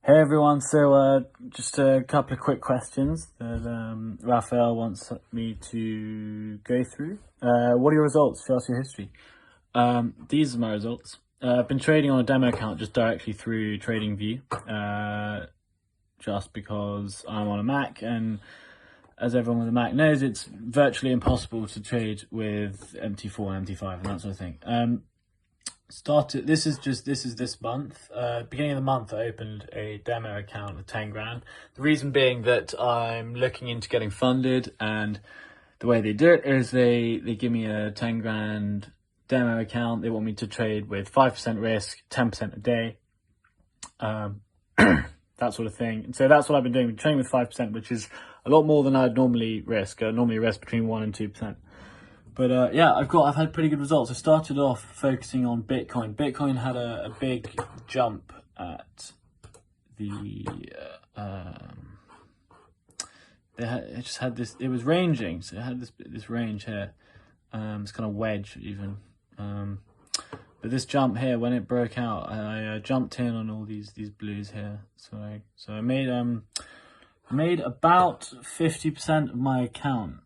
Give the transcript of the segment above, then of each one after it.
Hey everyone, so just a couple of quick questions that Raphael wants me to go through. What are your results? Show us your history. These are my results. I've been trading on a demo account just directly through TradingView, just because I'm on a Mac, and as everyone with a Mac knows, it's virtually impossible to trade with MT4 and MT5 and that sort of thing. This is this month. Beginning of the month, I opened a demo account with 10 grand. The reason being that I'm looking into getting funded, and the way they do it is they give me a 10 grand demo account. They want me to trade with 5% risk, 10% a day, that sort of thing. And so that's what I've been doing, trading with 5%, which is a lot more than I'd normally risk. I normally risk between 1 and 2%. But yeah, I've had pretty good results. I started off focusing on Bitcoin. Bitcoin had a big jump at the it was ranging, so it had this range here. It's kind of wedge even. But this jump here, when it broke out, I jumped in on all these blues here. So I made about 50% of my account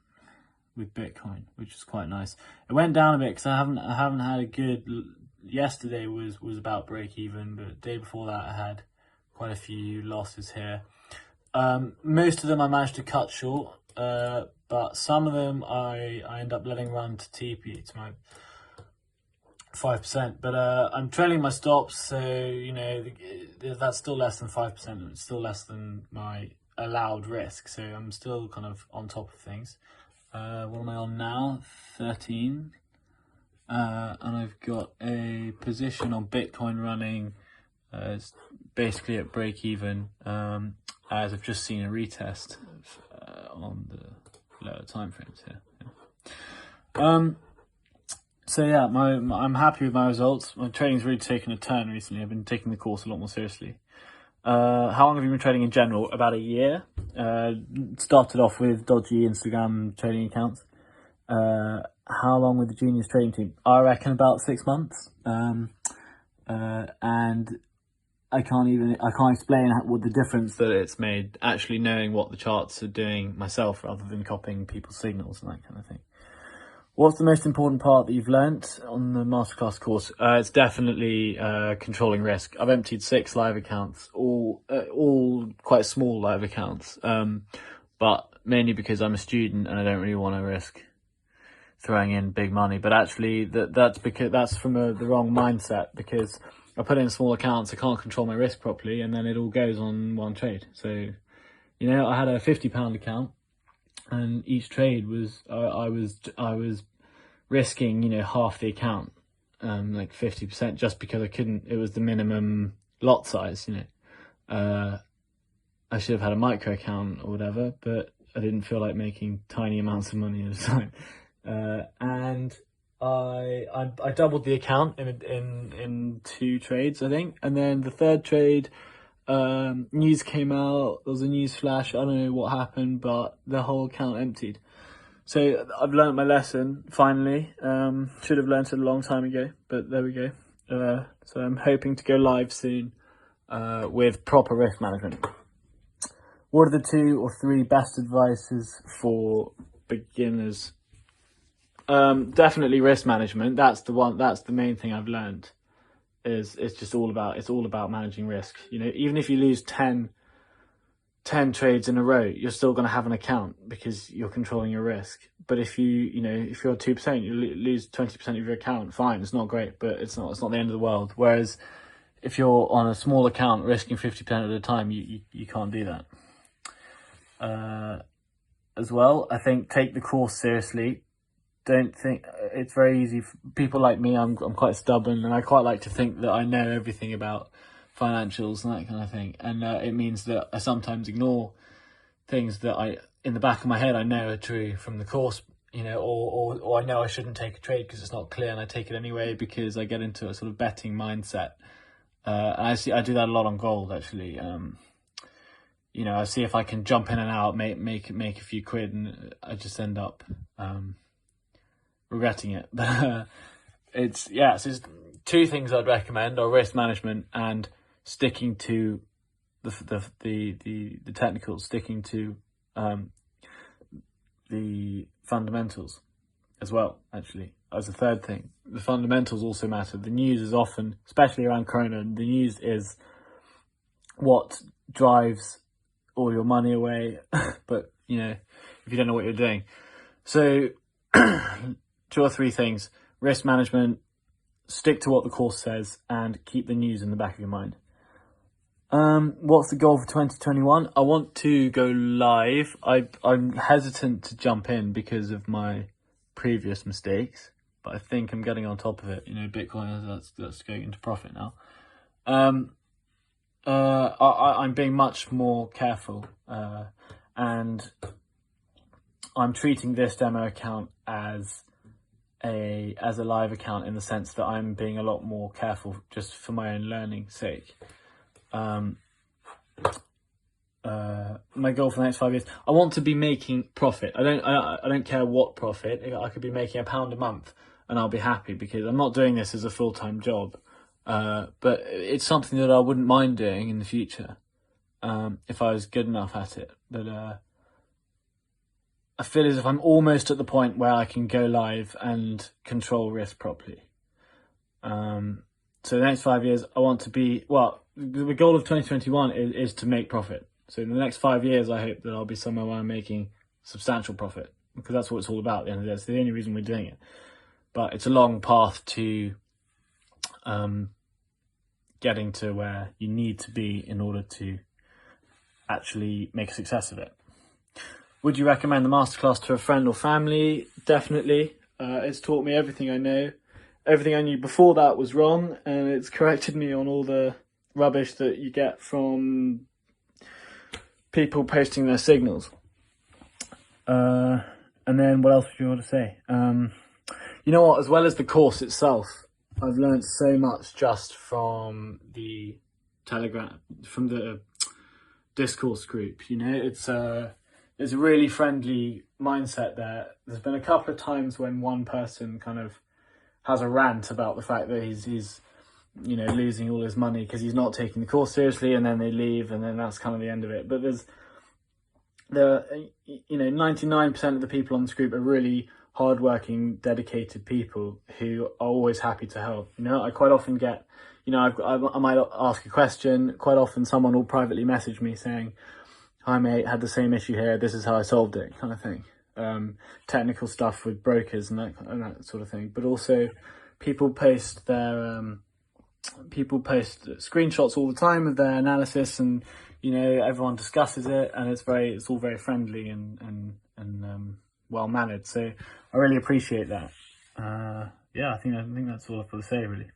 with Bitcoin, which is quite nice. It went down a bit because I haven't had a good. Yesterday was about break even, but the day before that I had quite a few losses here. Most of them I managed to cut short, but some of them I end up letting run to TP to my 5%. But I'm trailing my stops, so you know that's still less than 5%. It's still less than my allowed risk, so I'm still kind of on top of things. What am I on now? 13. And I've got a position on Bitcoin running. It's basically at break even, as I've just seen a retest on the lower time frames here. Yeah. So yeah, I'm happy with my results. My trading's really taken a turn recently. I've been taking the course a lot more seriously. How long have you been trading in general? About a year. Started off with dodgy Instagram trading accounts. How long with the Genius Trading team? I reckon about 6 months. And I can't explain what the difference that it's made actually knowing what the charts are doing myself rather than copying people's signals and that kind of thing. What's the most important part that you've learnt on the masterclass course? It's definitely controlling risk. I've emptied 6 live accounts, all quite small live accounts, but mainly because I'm a student and I don't really want to risk throwing in big money. But actually, that's from the wrong mindset, because I put in small accounts, I can't control my risk properly, and then it all goes on one trade. So, you know, I had a £50 account. And each trade was I was risking, you know, half the account, like 50%, just because I couldn't. It was the minimum lot size, you know. I should have had a micro account or whatever, but I didn't feel like making tiny amounts of money at a time. And I doubled the account in 2 trades, I think, and then the third trade. News came out, there was a news flash, I don't know what happened, but the whole account emptied. So I've learned my lesson, finally. Should have learned it a long time ago, but there we go. So I'm hoping to go live soon with proper risk management. What are the 2 or 3 best advices for beginners? Definitely risk management. That's the main thing I've learned. It's all about managing risk. You know, even if you lose 10 trades in a row, you're still going to have an account because you're controlling your risk. But if if you're 2%, you lose 20% of your account. Fine, it's not great, but it's not the end of the world. Whereas if you're on a small account risking 50% at a time, you can't do that. As well, I think take the course seriously. Don't think it's very easy for people like me. I'm quite stubborn, and I quite like to think that I know everything about financials and that kind of thing. And it means that I sometimes ignore things that in the back of my head I know are true from the course, you know, or I know I shouldn't take a trade because it's not clear, and I take it anyway because I get into a sort of betting mindset. And I do that a lot on gold, actually. You know, I see if I can jump in and out, make a few quid, and I just end up regretting it. But so it's 2 things I'd recommend are risk management and sticking to the technicals, sticking to the fundamentals as well, actually, as a third thing. The fundamentals also matter. The news is often, especially around Corona, the news is what drives all your money away. But, you know, if you don't know what you're doing. So 2 or 3 things: risk management, stick to what the course says, and keep the news in the back of your mind. What's the goal for 2021? I want to go live. I'm hesitant to jump in because of my previous mistakes, but I think I'm getting on top of it. You know, Bitcoin, that's going into profit now. I'm being much more careful, and I'm treating this demo account as a live account, in the sense that I'm being a lot more careful just for my own learning sake. My goal for the next 5 years, I want to be making profit. I don't care what profit. I could be making £1 a month and I'll be happy, because I'm not doing this as a full-time job. But it's something that I wouldn't mind doing in the future, if I was good enough at it. But I feel as if I'm almost at the point where I can go live and control risk properly. So the next 5 years, I want to be, well, the goal of 2021 is to make profit. So in the next 5 years, I hope that I'll be somewhere where I'm making substantial profit, because that's what it's all about at the end of the day. It's the only reason we're doing it. But it's a long path to getting to where you need to be in order to actually make a success of it. Would you recommend the masterclass to a friend or family? Definitely. It's taught me everything I know. Everything I knew before that was wrong, and it's corrected me on all the rubbish that you get from people posting their signals. And then what else would you want to say? You know what, as well as the course itself, I've learned so much just from the Telegram, from the discourse group. You know, it's a really friendly mindset there. There's been a couple of times when one person kind of has a rant about the fact that he's you know, losing all his money because he's not taking the course seriously, and then they leave, and then that's kind of the end of it. But you know, 99% of the people on this group are really hardworking, dedicated people who are always happy to help. You know, I quite often get, you know, I might ask a question. Quite often someone will privately message me saying, "Hi mate, had the same issue here, this is how I solved it," kind of thing. Technical stuff with brokers and that sort of thing. But also people post screenshots all the time of their analysis, and you know, everyone discusses it, and it's all very friendly and well mannered. So I really appreciate that. Yeah, I think that's all I've got to say, really.